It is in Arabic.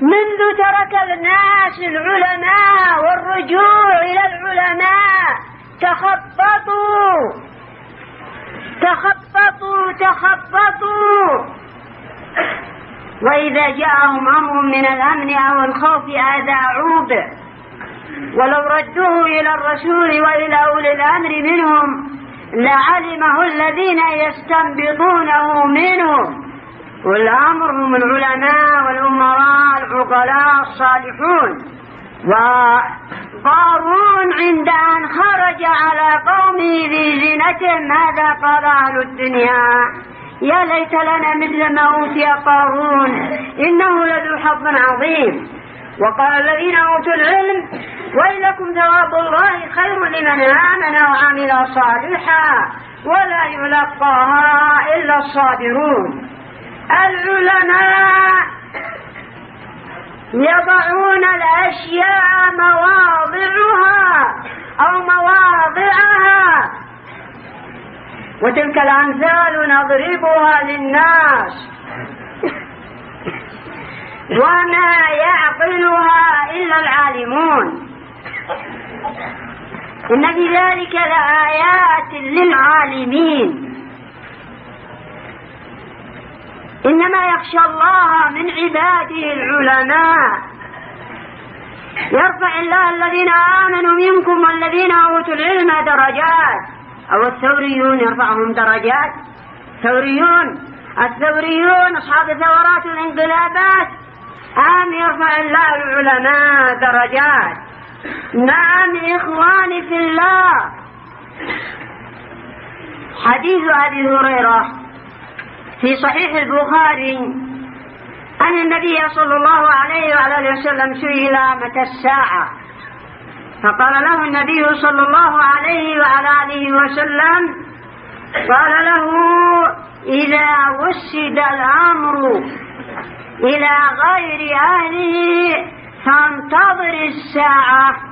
منذ ترك الناس العلماء والرجوع إلى العلماء تخبطوا تخبطوا تخبطوا، وإذا جاءهم أمر من الأمن أو الخوف أذاعوا به، ولو ردوه إلى الرسول وإلى أولي الأمر منهم لعلمه الذين يستنبطونه منهم، والأمر هم العلماء والأمراء العقلاء الصالحون. وقارون عند أن خرج على قومه في زينته ماذا قال أهل الدنيا؟ يا ليت لنا مثل ما أوتي قارون إنه لذو حظ عظيم. وقال الذين أوتوا العلم ويلكم ثواب الله خير لمن آمن وعمل صالحا ولا يلقاها إلا الصابرون. العلماء يضعون الأشياء مواضعها أو مواضعها، وتلك الأمثال نضربها للناس وما يعقلها إلا العالمون. إن في ذلك لآيات للعالمين، إنما يخشى الله من عباده العلماء. يرفع الله الذين آمنوا منكم والذين أوتوا العلم درجات، أو الثوريون يرفعهم درجات. الثوريون أصحاب الثورات والانقلابات يرفع الله العلماء درجات. نعم إخواني في الله، حديث أبي هريرة في صحيح البخاري أن النبي صلى الله عليه وعلى وسلم سئل متى الساعة، فقال له النبي صلى الله عليه وعلى آله وسلم، قال له إذا وسد الأمر إلى غير أهله فانتظر الساعة.